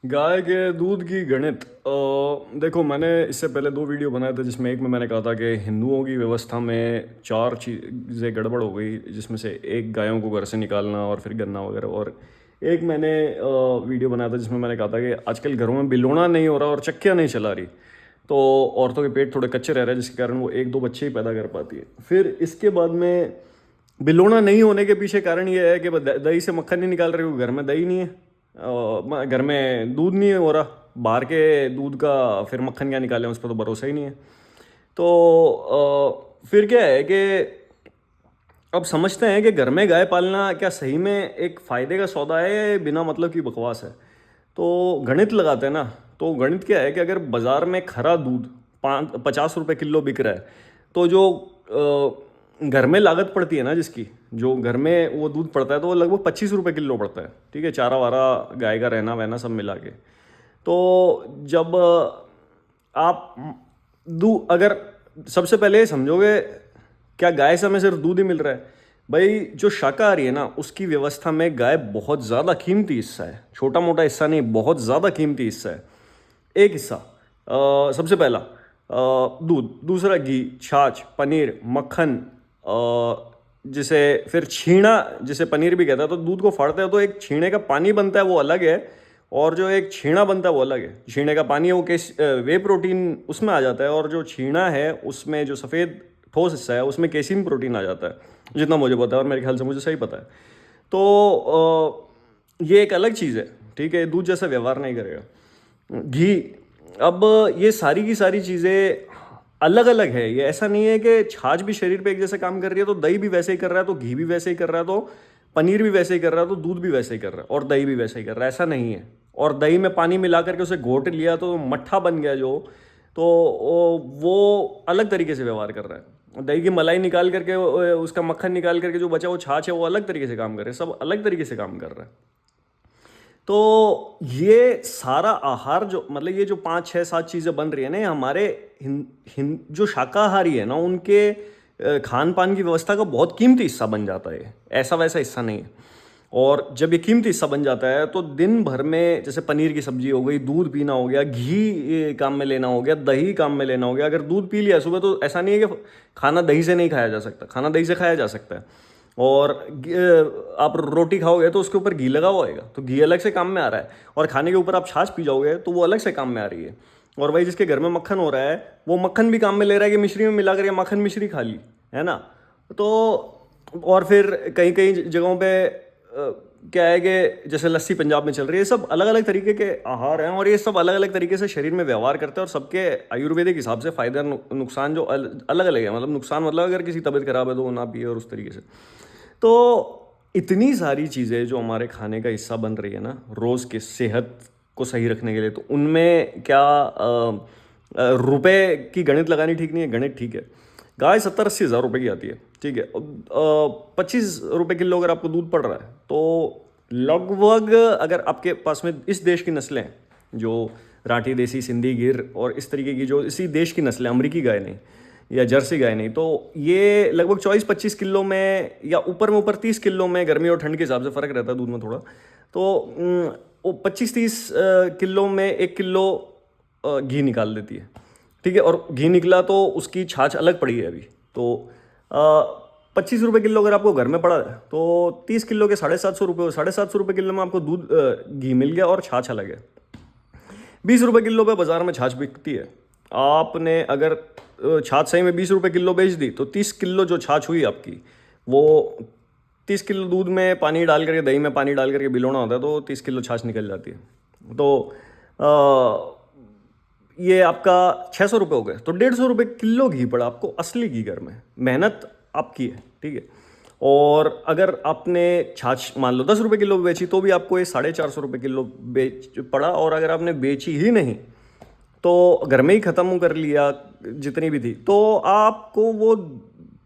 गाय के दूध की गणित देखो, मैंने इससे पहले दो वीडियो बनाए थे, जिसमें एक में मैंने कहा था कि हिंदुओं की व्यवस्था में चार चीज़ें गड़बड़ हो गई, जिसमें से एक गायों को घर से निकालना और फिर गन्ना वगैरह। और एक मैंने वीडियो बनाया था जिसमें मैंने कहा था कि आजकल घरों में बिलोना नहीं हो रहा और चक्कियाँ नहीं चला रही, तो औरतों के पेट थोड़े कच्चे रह रहे हैं, जिसके कारण वो एक दो बच्चे ही पैदा कर पाती है। फिर इसके बाद में बिलोना नहीं होने के पीछे कारण ये है कि दही से मक्खन नहीं निकाल रहे, क्योंकि घर में दही नहीं है, घर में दूध नहीं हो रहा। बाहर के दूध का फिर मक्खन क्या निकालें, उस पर तो भरोसा ही नहीं है। तो फिर क्या है कि अब समझते हैं कि घर में गाय पालना क्या सही में एक फ़ायदे का सौदा है या ये बिना मतलब की बकवास है। तो गणित लगाते हैं ना। तो गणित क्या है कि अगर बाज़ार में खरा दूध 50 रुपये किलो बिक रहा है, तो जो घर में लागत पड़ती है ना, जिसकी जो घर में वो दूध पड़ता है, तो वो लगभग 25 रुपये किलो पड़ता है। ठीक है, चारा वारा गाय का रहना वहना सब मिला के। तो जब आप दू अगर सबसे पहले ये समझोगे, क्या गाय से हमें सिर्फ दूध ही मिल रहा है? भाई, जो शाकाहारी है ना, उसकी व्यवस्था में गाय बहुत ज़्यादा कीमती हिस्सा है। छोटा मोटा हिस्सा नहीं, बहुत ज़्यादा कीमती हिस्सा है। एक हिस्सा सबसे पहला दूध, दूसरा घी, छाछ, पनीर, मक्खन, जिसे फिर छीना, जिसे पनीर भी कहता है। तो दूध को फाड़ते हैं तो एक छीने का पानी बनता है, वो अलग है। और जो एक छीना बनता है वो अलग है। छीने का पानी है वो वे प्रोटीन उसमें आ जाता है, और जो छीना है उसमें जो सफ़ेद ठोस हिस्सा है उसमें केसिन प्रोटीन आ जाता है, जितना मुझे पता है, और मेरे ख्याल से मुझे सही पता है। तो ये एक अलग चीज़ है। ठीक है, दूध जैसा व्यवहार नहीं करेगा। घी, अब ये सारी की सारी चीज़ें अलग अलग है। ये ऐसा नहीं है कि छाछ भी शरीर पे एक जैसे काम कर रही है तो दही भी वैसे ही कर रहा है, तो घी भी वैसे ही कर रहा है, तो पनीर भी वैसे ही कर रहा है, तो दूध भी वैसे ही कर रहा है, और दही भी वैसे ही कर रहा है। ऐसा नहीं है। और दही में पानी मिला करके उसे घोट लिया तो मट्ठा बन गया जो, तो वो अलग तरीके से व्यवहार कर रहा है। दही की मलाई निकाल करके उसका मक्खन निकाल करके जो बचा वो छाछ है, वो अलग तरीके से काम कर रहे हैं। सब अलग तरीके से काम कर रहा है। तो ये सारा आहार जो, मतलब ये जो पाँच छः सात चीज़ें बन रही है ना, ये हमारे जो शाकाहारी है ना, उनके खान पान की व्यवस्था का बहुत कीमती हिस्सा बन जाता है। ऐसा वैसा हिस्सा नहीं है। और जब ये कीमती हिस्सा बन जाता है तो दिन भर में, जैसे पनीर की सब्जी हो गई, दूध पीना हो गया, घी काम में लेना हो गया, दही काम में लेना हो गया। अगर दूध पी लिया सुबह, तो ऐसा नहीं है कि खाना दही से नहीं खाया जा सकता, खाना दही से खाया जा सकता है। और आप रोटी खाओगे तो उसके ऊपर घी लगा हुआ होएगा, तो घी अलग से काम में आ रहा है। और खाने के ऊपर आप छाछ पी जाओगे तो वो अलग से काम में आ रही है। और वही जिसके घर में मक्खन हो रहा है, वो मक्खन भी काम में ले रहा है कि मिश्री में मिला करके मक्खन मिश्री खा ली, है ना। तो और फिर कई कई जगहों पे क्या है कि जैसे लस्सी पंजाब में चल रही है, ये सब अलग अलग तरीके के आहार हैं, और ये सब अलग अलग तरीके से शरीर में व्यवहार करते हैं। और सबके आयुर्वेदिक हिसाब से फायदा और नुकसान जो अलग अलग है। मतलब नुकसान, मतलब अगर किसी तबीयत खराब है तो वो ना पिए, और उस तरीके से। तो इतनी सारी चीज़ें जो हमारे खाने का हिस्सा बन रही है ना, रोज़ की सेहत को सही रखने के लिए, तो उनमें क्या रुपए की गणित लगानी ठीक नहीं है। गणित ठीक है। गाय 70-80 हज़ार रुपये की आती है। ठीक है, 25 रुपये किलो अगर आपको दूध पड़ रहा है, तो लगभग, अगर आपके पास में इस देश की नस्लें हैं, जो राठी, देसी, सिंधी, गिर और इस तरीके की, जो इसी देश की नस्लें, अमरीकी गाय नहीं या जर्सी गाय नहीं, तो ये लगभग 24-25 किलो में, या ऊपर में ऊपर 30 किलो में, गर्मी और ठंड के हिसाब से फ़र्क रहता है दूध में थोड़ा। तो वो 25-30 किलो में 1 किलो घी निकाल देती है। ठीक है, और घी निकला तो उसकी छाछ अलग पड़ी है अभी। तो 25 रुपये किलो अगर आपको घर में पड़ा है, तो 30 किलो के 750 रुपये, 750 रुपये किलो में आपको दूध घी मिल गया और छाछ अलग है। 20 रुपये किलो पे बाजार में छाछ बिकती है। आपने अगर छाछ सही में 20 रुपये किलो बेच दी, तो 30 किलो जो छाछ हुई आपकी, वो 30 किलो दूध में पानी डाल करके, दही में पानी डाल करके बिलोना होता है, तो 30 किलो छाछ निकल जाती है। तो ये आपका 600 रुपये हो गए, तो 150 रुपये किलो घी पड़ा आपको, असली घी घर में, मेहनत आपकी है। ठीक है। और अगर आपने छाछ मान लो 10 रुपये किलो बेची, तो भी आपको ये 450 रुपये किलो बेच पड़ा। और अगर आपने बेची ही नहीं, तो घर में ही ख़त्म कर लिया जितनी भी थी, तो आपको वो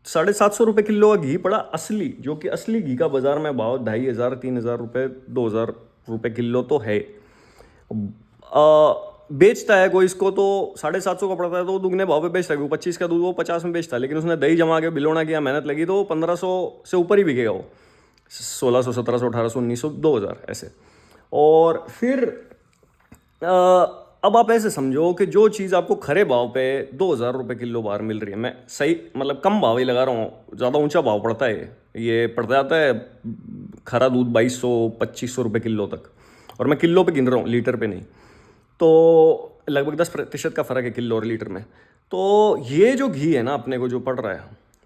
750 रुपये किलो का घी पड़ा असली, जो कि असली घी का बाज़ार में भाव 2500, 3000, 3000 रुपये, 2000 रुपये किलो तो है। बेचता है कोई इसको, तो 750 का पड़ता है, तो वो दुगने भाव पे बेचता है। 25 का दूध वो 50 में बेचता है, लेकिन उसने दही जमा के बिलोना किया, मेहनत लगी, तो 1500 से ऊपर ही बिकेगा वो। 1600, 1700, 1800, 1900, 2000 ऐसे। और फिर अब आप ऐसे समझो कि जो चीज़ आपको खरे भाव पे 2,000 रुपये किलो बाहर मिल रही है, मैं सही मतलब कम भाव ही लगा रहा हूँ, ज़्यादा ऊंचा भाव पड़ता है, ये पड़ जाता है खरा दूध 2,200-2,500 रुपये किलो तक, और मैं किलो पे गिन रहा हूँ, लीटर पे नहीं। तो लगभग 10% का फ़र्क है किलो और लीटर में। तो ये जो घी है ना अपने को जो पड़ रहा है,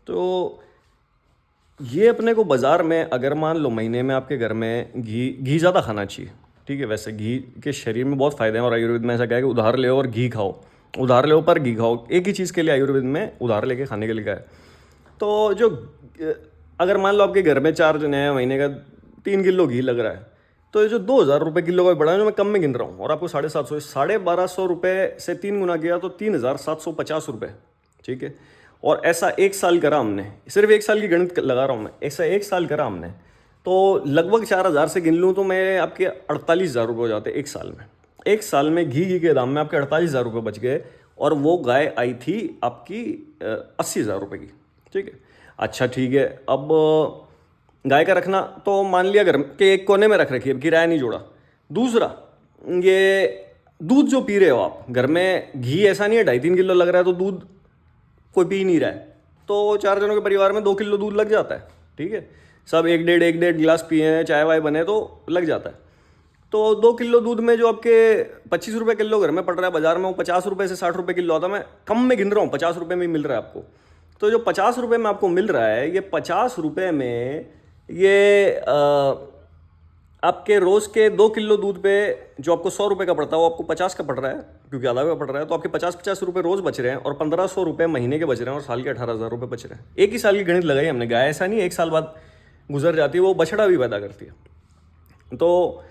तो ये अपने को बाज़ार में अगर मान लो महीने में आपके घर में घी घी ज़्यादा खाना चाहिए, ठीक है। वैसे घी के शरीर में बहुत फ़ायदे हैं, और आयुर्वेद में ऐसा कहा है कि उधार ले और घी खाओ, उधार ले पर घी खाओ, एक ही चीज़ के लिए आयुर्वेद में उधार लेके खाने के लिए कहा है। तो जो अगर मान लो आपके घर में 4 जने हैं, महीने का 3 किलो घी लग रहा है, तो ये जो 2,000 रुपये किलो का बढ़ा है, जो मैं कम में गिन रहा हूँ, और आपको 750 1250 रुपये से 3 गुना किया तो 3,750 रुपये, ठीक है। और ऐसा 1 साल करा हमने, सिर्फ 1 साल की गणित लगा रहा हूँ मैं, ऐसा 1 साल करा हमने, तो लगभग 4,000 से गिन लूँ तो मैं आपके 48,000 रुपये हो जाते 1 साल में। 1 साल में घी के दाम में आपके 48,000 रुपये बच गए, और वो गाय आई थी आपकी 80,000 रुपये की, ठीक है। अच्छा ठीक है, अब गाय का रखना तो मान लिया घर के एक कोने में रख रखी है, अब किराया नहीं जोड़ा। दूसरा, ये दूध जो पी रहे हो आप घर में, घी ऐसा नहीं है 2.5-3 किलो लग रहा है तो दूध कोई पी नहीं रहा है, तो 4 जनों के परिवार में 2 किलो दूध लग जाता है, ठीक है। सब एक डेढ़ गिलास पिए हैं, चाय वाय बने तो लग जाता है। तो 2 किलो दूध में जो आपके 25 रुपये किलो घर में पड़ रहा है, बाजार में वो 50 रुपये से 60 रुपये किलो आता है। मैं कम में गिन रहा हूँ, 50 रुपये में ही मिल रहा है आपको। तो जो 50 रुपये में आपको मिल रहा है, ये 50 रुपये में ये आपके रोज़ के 2 किलो दूध पे जो आपको 100 रुपये का पड़ता है, वो आपको 50 का पड़ रहा है, क्योंकि आधा का पड़ रहा है। तो आपके 50-50 रुपये रोज़ बच रहे हैं, और 1,500 रुपये महीने के बच रहे हैं, और साल के 18,000 रुपये बच रहे हैं। एक ही साल की गणित लगाई हमने, गाय ऐसा नहीं 1 साल बाद गुजर जाती है, वो बछड़ा भी पैदा करती है। तो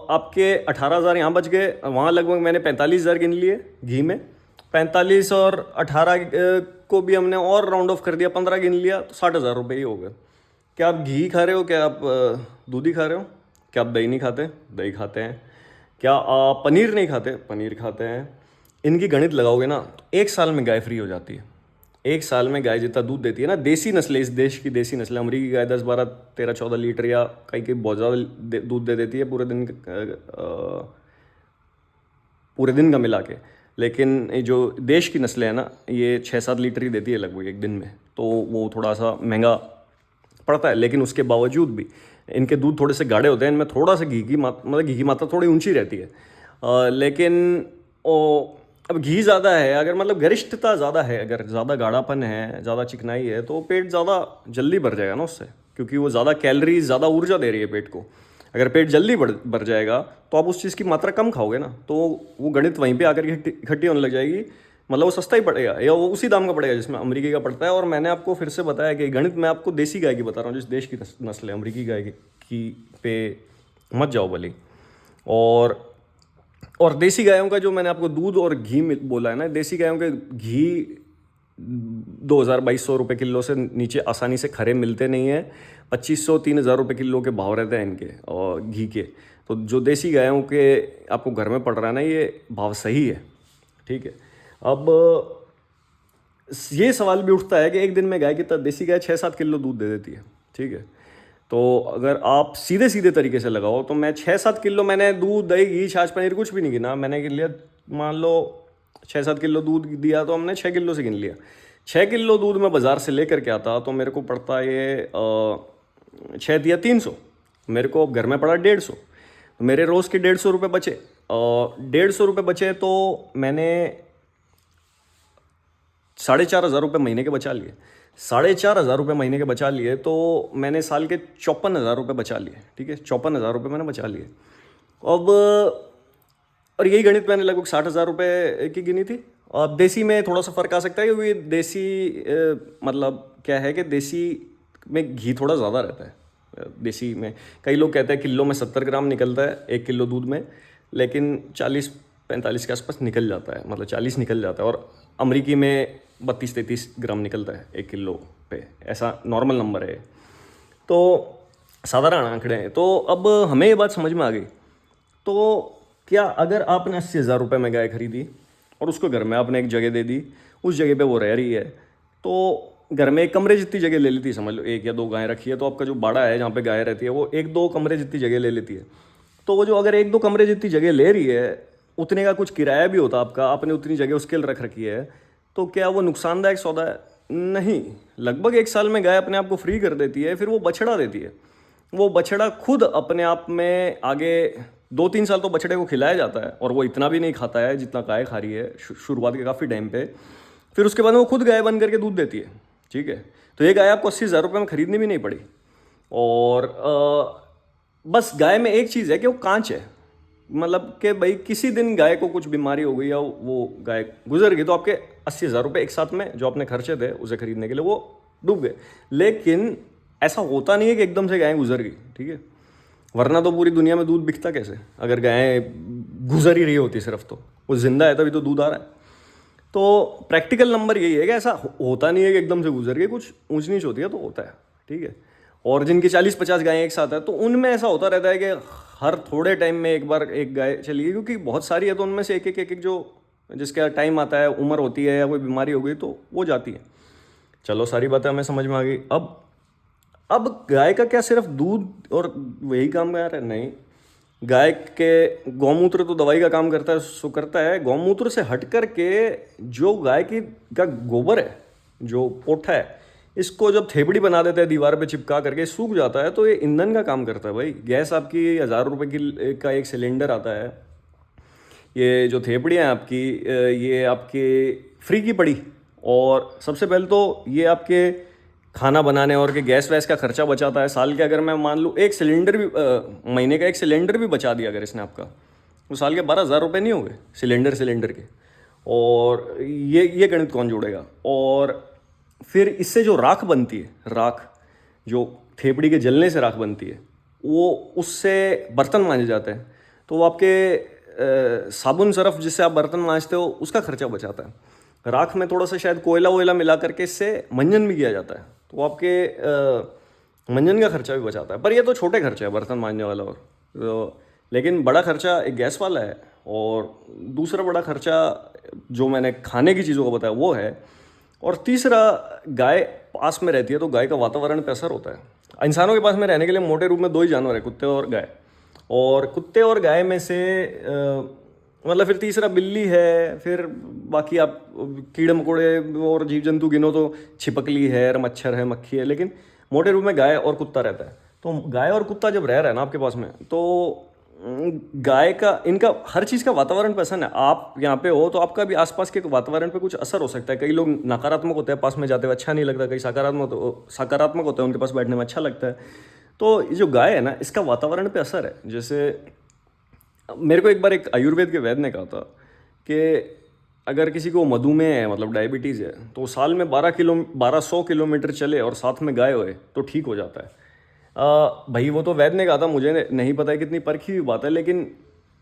आपके 18,000 यहाँ बच गए, वहाँ लगभग मैंने 45,000 गिन लिए घी में। 45 और 18 को भी हमने और राउंड ऑफ कर दिया, 15 गिन लिया, तो 60,000 रुपये ही हो गए। क्या आप घी खा रहे हो? क्या आप दूध ही खा रहे हो? क्या आप दही नहीं खाते? दही खाते हैं। क्या आप पनीर नहीं खाते? पनीर खाते हैं। इनकी गणित लगाओगे ना तो 1 साल में गाय फ्री हो जाती है। 1 साल में गाय जितना दूध देती है ना, देसी नस्लें, इस देश की देसी नस्लें, अमरीकी गाय 10-12-13-14 लीटर या कई कई बहुत ज़्यादा दूध दे देती है पूरे दिन का मिला के। लेकिन ये जो देश की नस्लें हैं ना, ये 6-7 लीटर ही देती है लगभग एक दिन में, तो वो थोड़ा सा महंगा पड़ता है। लेकिन उसके बावजूद भी इनके दूध थोड़े से गाढ़े होते हैं, इनमें थोड़ा सा घी की मात्रा थोड़ी ऊंची रहती है। लेकिन अब घी ज़्यादा है, अगर मतलब गरिष्ठता ज़्यादा है, अगर ज़्यादा गाढ़ापन है, ज़्यादा चिकनाई है, तो पेट ज़्यादा जल्दी भर जाएगा ना उससे, क्योंकि वो ज़्यादा कैलोरीज, ज़्यादा ऊर्जा दे रही है पेट को। अगर पेट जल्दी भर जाएगा तो आप उस चीज़ की मात्रा कम खाओगे ना, तो वो गणित वहीं पे आकर के इकट्ठी होने लग जाएगी। मतलब वो सस्ता ही पड़ेगा, या वो उसी दाम का पड़ेगा जिसमें अमेरिकी का पड़ता है। और मैंने आपको फिर से बताया कि गणित मैं आपको देसी गाय की बता रहा हूँ, जिस देश की नस्ल है, अमेरिकी गाय की पे मत जाओ भली। और देसी गायों का जो मैंने आपको दूध और घी बोला है ना, देसी गायों के घी 2,000-2,200 रुपये किलो से नीचे आसानी से खरे मिलते नहीं हैं। 2,500-3,000 रुपये किलो के भाव रहते हैं इनके और घी के। तो जो देसी गायों के आपको घर में पड़ रहा है ना, ये भाव सही है, ठीक है। अब ये सवाल भी उठता है कि एक दिन में गाय कितना, देसी गाय 6-7 किलो दूध दे देती है, ठीक है। तो अगर आप सीधे सीधे तरीके से लगाओ तो मैं 6-7 किलो, मैंने दूध, दही, घी, छाछ, पनीर कुछ भी नहीं गिना, मैंने गिन लिया, मान लो 6-7 किलो दूध दिया तो हमने 6 किलो से गिन लिया। 6 किलो दूध मैं बाज़ार से लेकर के आता तो मेरे को पड़ता ये 6 दिया 300, मेरे को अब घर में पड़ा 150, तो मेरे रोज़ के 150 रुपये बचे। 150 रुपये बचे तो मैंने 4,500 रुपये महीने के बचा लिए। 4,500 रुपये महीने के बचा लिए तो मैंने साल के 54,000 रुपये बचा लिए, ठीक है। 54,000 रुपये मैंने बचा लिए। अब और यही गणित मैंने लगभग 60,000 रुपये की गिनी थी। अब देसी में थोड़ा सा फ़र्क आ सकता है, क्योंकि देसी मतलब क्या है कि देसी में घी थोड़ा ज़्यादा रहता है। देसी में कई लोग कहते हैं किलो में 70 ग्राम निकलता है 1 किलो दूध में, लेकिन 40-45 के आसपास निकल जाता है, मतलब 40 निकल जाता है। और अमरीकी में 32-33 ग्राम निकलता है 1 किलो पे, ऐसा नॉर्मल नंबर है। तो साधारण आंकड़े हैं। तो अब हमें ये बात समझ में आ गई, तो क्या अगर आपने 80,000 रुपये में गाय खरीदी और उसको घर में आपने एक जगह दे दी, उस जगह पे वो रह रही है, तो घर में एक कमरे जितनी जगह ले लेती है, समझ लो 1 या 2 गाय रखी है, तो आपका जो बाड़ा है जहाँ पे गाय रहती है वो 1-2 कमरे जितनी जगह ले लेती है। तो वो जो अगर 1-2 कमरे जितनी जगह ले रही है, उतने का कुछ किराया भी होता आपका, आपने उतनी जगह उसके लिए रख रखी है, तो क्या वो नुकसानदायक सौदा है? नहीं। लगभग 1 साल में गाय अपने आप को फ्री कर देती है, फिर वो बछड़ा देती है। वो बछड़ा खुद अपने आप में आगे 2-3 साल तो बछड़े को खिलाया जाता है, और वो इतना भी नहीं खाता है जितना गाय खा रही है शुरुआत के काफ़ी टाइम पे। फिर उसके बाद वो खुद गाय बन करके दूध देती है। ठीक है, तो ये गाय आपको 80,000 रुपये में खरीदनी भी नहीं पड़ी। और बस गाय में एक चीज़ है कि वो कांच है, मतलब कि भाई किसी दिन गाय को कुछ बीमारी हो गई या वो गाय गुजर गई तो आपके 80,000 रुपये एक साथ में जो आपने खर्चे थे उसे खरीदने के लिए वो डूब गए। लेकिन ऐसा होता नहीं है कि एकदम से गाय गुजर गई, ठीक है, वरना तो पूरी दुनिया में दूध बिकता कैसे अगर गाय गुजर ही रही होती सिर्फ, तो वो जिंदा है तभी तो दूध आ रहा है। तो प्रैक्टिकल नंबर यही है कि ऐसा होता नहीं है कि एकदम से गुजर गई, कुछ ऊंच नीच होती है तो होता है। ठीक है, और जिनकी 40-50 गायें एक साथ है तो उनमें ऐसा होता रहता है कि हर थोड़े टाइम में एक बार एक गाय चली गई, क्योंकि बहुत सारी है तो उनमें से एक एक जो जिसका टाइम आता है, उम्र होती है या कोई बीमारी हो गई तो वो जाती है। चलो, सारी बातें हमें समझ में आ गई। अब गाय का क्या सिर्फ दूध और वही काम कर रहा है? नहीं, गाय के गौमूत्र तो दवाई का काम करता है, सो करता है। गौमूत्र से हट कर के जो गाय की का गोबर है, जो पोठा है, इसको जब थेपड़ी बना देते हैं दीवार पे चिपका करके, सूख जाता है तो ये ईंधन का काम करता है भाई। गैस आपकी 1,000 रुपये की का एक सिलेंडर आता है। ये जो थेपड़ियाँ हैं आपकी, ये आपके फ्री की पड़ी। और सबसे पहले तो ये आपके खाना बनाने और के गैस वैस का खर्चा बचाता है। साल के अगर मैं मान लूँ एक सिलेंडर भी महीने का एक सिलेंडर भी बचा दिया अगर इसने आपका, तो साल के 12,000 रुपये नहीं हो गए सिलेंडर के। और ये गणित कौन जोड़ेगा? और फिर इससे जो राख बनती है, राख जो थेपड़ी के जलने से राख बनती है, वो उससे बर्तन मांजे जाते हैं। तो वो आपके साबुन सरफ जिससे आप बर्तन मांजते हो उसका खर्चा बचाता है। राख में थोड़ा सा शायद कोयला वोयला मिला करके इससे मंजन भी किया जाता है, तो आपके मंजन का खर्चा भी बचाता है। पर ये तो छोटे खर्चे हैं बर्तन मांजने वाला, और तो, लेकिन बड़ा खर्चा एक गैस वाला है। और दूसरा बड़ा खर्चा जो मैंने खाने की चीज़ों का बताया वो है। और तीसरा, गाय पास में रहती है तो गाय का वातावरण पे असर होता है। इंसानों के पास में रहने के लिए मोटे रूप में 2 ही जानवर है, कुत्ते और गाय। और कुत्ते और गाय में से मतलब फिर तीसरा बिल्ली है, फिर बाकी आप कीड़े मकोड़े और जीव जंतु गिनो तो छिपकली है, मच्छर है, मक्खी है, लेकिन मोटे रूप में गाय और कुत्ता रहता है। तो गाय और कुत्ता जब रह रहा है ना आपके पास में, तो गाय का इनका हर चीज़ का वातावरण पे असर है। आप यहाँ पे हो तो आपका भी आसपास के वातावरण पे कुछ असर हो सकता है। कई लोग नकारात्मक होते हैं, पास में जाते हुए अच्छा नहीं लगता, कई सकारात्मक होते हैं, उनके पास बैठने में अच्छा लगता है। तो ये जो गाय है ना, इसका वातावरण पे असर है। जैसे मेरे को एक बार एक आयुर्वेद के वैद्य ने कहा था कि अगर किसी को मधुमेह है, मतलब डायबिटीज़ है, तो साल में 1200 किलोमीटर चले और साथ में गाय होए तो ठीक हो जाता है। भाई वो तो वैद्य ने कहा था, मुझे नहीं पता है कितनी परखी हुई बात है, लेकिन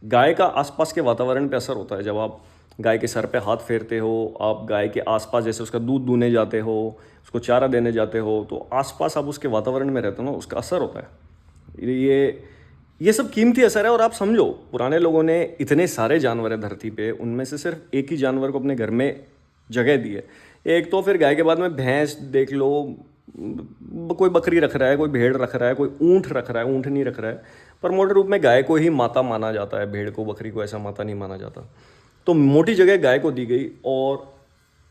गाय का आसपास के वातावरण पे असर होता है। जब आप गाय के सर पे हाथ फेरते हो, आप गाय के आसपास जैसे उसका दूध दूहने जाते हो, उसको चारा देने जाते हो, तो आसपास आप उसके वातावरण में रहते हो ना, उसका असर होता है। ये सब कीमती असर है। और आप समझो, पुराने लोगों ने इतने सारे जानवर है धरती पे, उनमें से सिर्फ एक ही जानवर को अपने घर में जगह दी है। एक तो फिर गाय के बाद में भैंस देख लो, कोई बकरी रख रहा है, कोई भेड़ रख रहा है, कोई ऊँट रख रहा है, ऊँट नहीं रख रहा है। पर मोटे रूप में गाय को ही माता माना जाता है, भेड़ को, बकरी को ऐसा माता नहीं माना जाता। तो मोटी जगह गाय को दी गई। और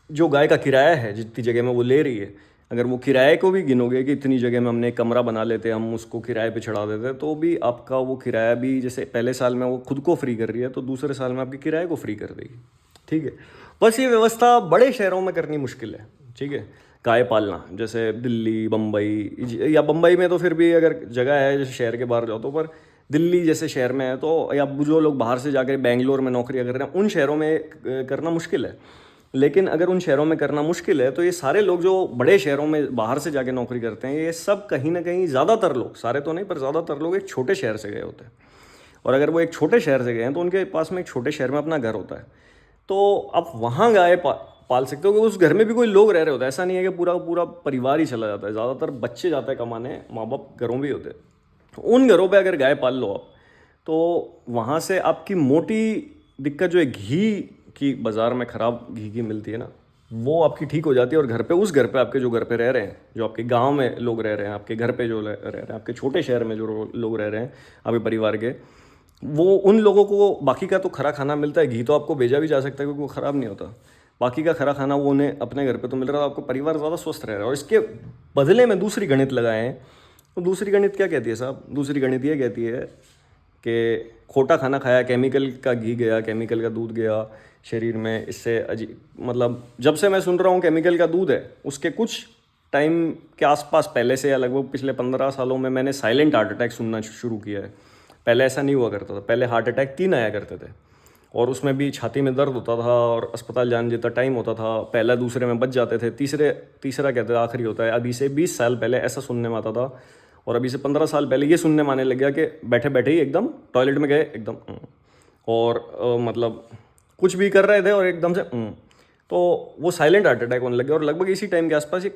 जो गाय का किराया है, जितनी जगह में वो ले रही है, अगर वो किराए को भी गिनोगे कि इतनी जगह में हमने एक कमरा बना लेते, हम उसको किराए पे चढ़ा देते, तो भी आपका वो किराया भी, जैसे पहले साल में वो खुद को फ्री कर रही है, तो दूसरे साल में आपके किराए को फ्री कर देगी। ठीक है, बस ये व्यवस्था बड़े शहरों में करनी मुश्किल है। ठीक है, गाय पालना, जैसे दिल्ली, बम्बई, या बम्बई में तो फिर भी अगर जगह है, जैसे शहर के बाहर जाओ तो, पर दिल्ली जैसे शहर में है तो, या जो लोग बाहर से जाकर बेंगलोर में नौकरियां कर रहे हैं, उन शहरों में करना मुश्किल है। लेकिन अगर उन शहरों में करना मुश्किल है, तो ये सारे लोग जो बड़े शहरों में बाहर से जाके नौकरी करते हैं, ये सब कहीं ना कहीं, ज़्यादातर लोग, सारे तो नहीं पर ज़्यादातर लोग एक छोटे शहर से गए होते हैं। और अगर वो एक छोटे शहर से गए हैं तो उनके पास में एक छोटे शहर में अपना घर होता है, तो आप वहाँ गाय पाल सकते हो कि उस घर में भी कोई लोग रह रहे होते हैं। ऐसा नहीं है कि पूरा पूरा परिवार ही चला जाता है, ज़्यादातर बच्चे जाते हैं कमाने, माँ बाप घरों भी होते हैं। तो उन घरों पे अगर गाय पाल लो आप, तो वहाँ से आपकी मोटी दिक्कत जो है घी की, बाज़ार में ख़राब घी की मिलती है ना, वो आपकी ठीक हो जाती है। और घर पे, उस घर पे आपके जो घर पे रह रहे हैं, जो आपके गांव में लोग रह रहे हैं, आपके घर पे जो रह रहे हैं, आपके छोटे शहर में जो लोग रह रहे हैं आपके परिवार के, वो उन लोगों को बाकी का तो खरा खाना मिलता है, घी तो आपको भेजा भी जा सकता है क्योंकि वो ख़राब नहीं होता। बाकी का खरा खाना वो उन्हें अपने घर पे तो मिल रहा है, आपको परिवार ज़्यादा स्वस्थ रह रहा है। और इसके बदले में दूसरी गणित लगाए हैं। तो दूसरी गणित क्या कहती है साहब? दूसरी गणित ये कहती है कि खोटा खाना खाया, केमिकल का घी गया, केमिकल का दूध गया शरीर में, इससे अजीब, मतलब जब से मैं सुन रहा हूँ केमिकल का दूध है, उसके कुछ टाइम के आसपास पहले से या लगभग पिछले 15 सालों में मैंने साइलेंट हार्ट अटैक सुनना शुरू किया है। पहले ऐसा नहीं हुआ करता था, पहले हार्ट अटैक 3 आया करते थे और उसमें भी छाती में दर्द होता था और अस्पताल जाने जितना टाइम होता था, पहला दूसरे में बच जाते थे, तीसरा कहते थे आखिरी होता है। अभी से 20 साल पहले ऐसा सुनने में आता था और अभी से 15 साल पहले ये सुनने में आने लग गया कि बैठे बैठे ही एकदम टॉयलेट में गए एकदम और मतलब कुछ भी कर रहे थे और एकदम से तो वो साइलेंट हार्ट अटैक होने लग गया। और लगभग इसी टाइम के आसपास ये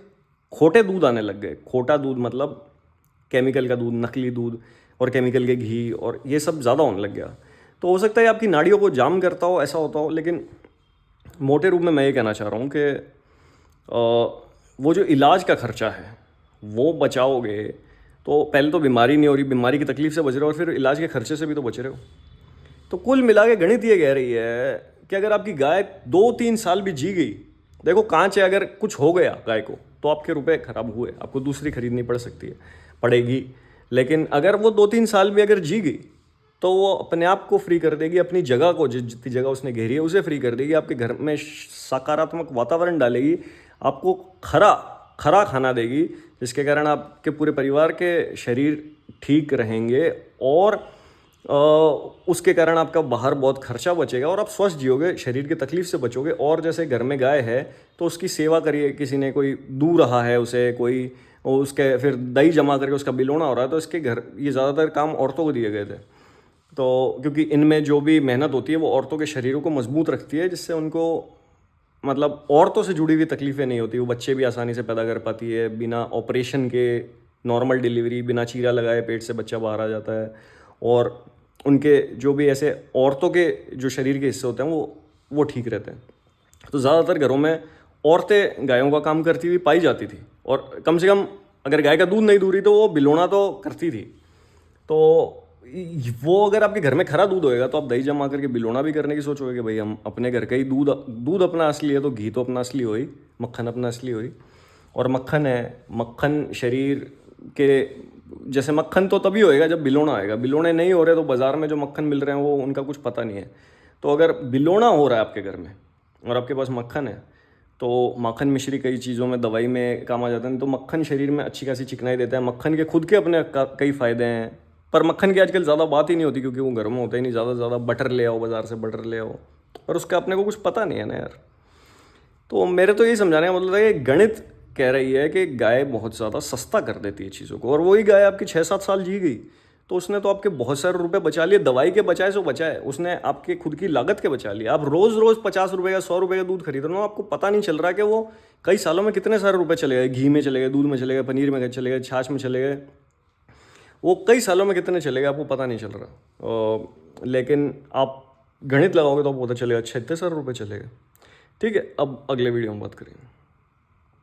खोटे दूध आने लग गए। खोटा दूध मतलब केमिकल का दूध, नकली दूध और केमिकल के घी और ये सब ज़्यादा होने लग गया। तो हो सकता है आपकी नाड़ियों को जाम करता हो, ऐसा होता हो, लेकिन मोटे रूप में मैं ये कहना चाह रहा हूँ कि वो जो इलाज का खर्चा है वो बचाओगे तो पहले तो बीमारी नहीं हो रही, बीमारी की तकलीफ से बच रहे हो और फिर इलाज के खर्चे से भी तो बच रहे हो। तो कुल मिला के गणित ये कह रही है कि अगर आपकी गाय 2-3 साल भी जी गई, देखो कांच है, अगर कुछ हो गया गाय को तो आपके रुपए खराब हुए, आपको दूसरी खरीदनी पड़ेगी। लेकिन अगर वो 2-3 साल भी अगर जी गई तो वो अपने आप को फ्री कर देगी, अपनी जगह को, जितनी जगह उसने घेरी है उसे फ्री कर देगी, आपके घर में सकारात्मक वातावरण डालेगी, आपको खरा खरा खाना देगी, जिसके कारण आपके पूरे परिवार के शरीर ठीक रहेंगे और उसके कारण आपका बाहर बहुत खर्चा बचेगा और आप स्वस्थ जियोगे, शरीर की तकलीफ से बचोगे। और जैसे घर में गाय है तो उसकी सेवा करिए, किसी ने कोई दूह रहा है उसे, कोई उसके फिर दही जमा करके उसका बिलोना हो रहा है, तो इसके घर ये ज़्यादातर काम औरतों को दिए गए थे। तो क्योंकि इनमें जो भी मेहनत होती है वो औरतों के शरीरों को मजबूत रखती है, जिससे उनको मतलब औरतों से जुड़ी हुई तकलीफ़ें नहीं होती, वो बच्चे भी आसानी से पैदा कर पाती है बिना ऑपरेशन के, नॉर्मल डिलीवरी, बिना चीरा लगाए पेट से बच्चा बाहर आ जाता है। और उनके जो भी ऐसे औरतों के जो शरीर के हिस्से होते हैं वो ठीक रहते हैं। तो ज़्यादातर घरों में औरतें गायों का काम करती हुई पाई जाती थी और कम से कम अगर गाय का दूध नहीं दूह रही तो वो बिलोना तो करती थी। तो वो अगर आपके घर में खरा दूध होएगा तो आप दही जमा करके बिलोना भी करने की सोचोगे कि भाई हम अपने घर का ही दूध अपना असली है तो घी तो अपना असली हो ही, मक्खन अपना असली हो ही। और मक्खन है, मक्खन शरीर के, जैसे मक्खन तो तभी होएगा जब बिलोना आएगा, बिलोने नहीं हो रहे तो बाज़ार में जो मक्खन मिल रहे हैं वो उनका कुछ पता नहीं है। तो अगर बिलोना हो रहा है आपके घर में और आपके पास मक्खन है तो माखन मिश्री कई चीज़ों में, दवाई में काम आ जाता है। तो मक्खन शरीर में अच्छी खासी चिकनाई देता है। मक्खन के खुद के अपने कई फ़ायदे हैं, पर मक्खन की आजकल ज़्यादा बात ही नहीं होती क्योंकि वो घर में होता ही नहीं। ज़्यादा से ज़्यादा बटर ले आओ, बाज़ार से बटर ले आओ, पर उसका अपने को कुछ पता नहीं है ना यार। तो मेरे तो यही समझाने का मतलब है कि गणित कह रही है कि गाय बहुत ज़्यादा सस्ता कर देती है चीज़ों को, और वही गाय आपकी 6-7 साल जी गई तो उसने तो आपके बहुत सारे रुपए बचा लिए, दवाई के बचाए सो बचाए, उसने आपके खुद की लागत के बचा लिए। आप रोज़ रोज़ 50 रुपये का 100 रुपये का दूध खरीद रहे हो, आपको पता नहीं चल रहा कि वो कई सालों में कितने सारे रुपए चले गए, घी में चले गए, दूध में चले गए, पनीर में चले गए, छाछ में चले गए, वो कई सालों में कितने चले गए आपको पता नहीं चल रहा। लेकिन आप गणित लगाओगे तो आपको पता चलेगा अच्छा इतने सारे रुपये चले गए। ठीक है, अब अगले वीडियो में बात करेंगे।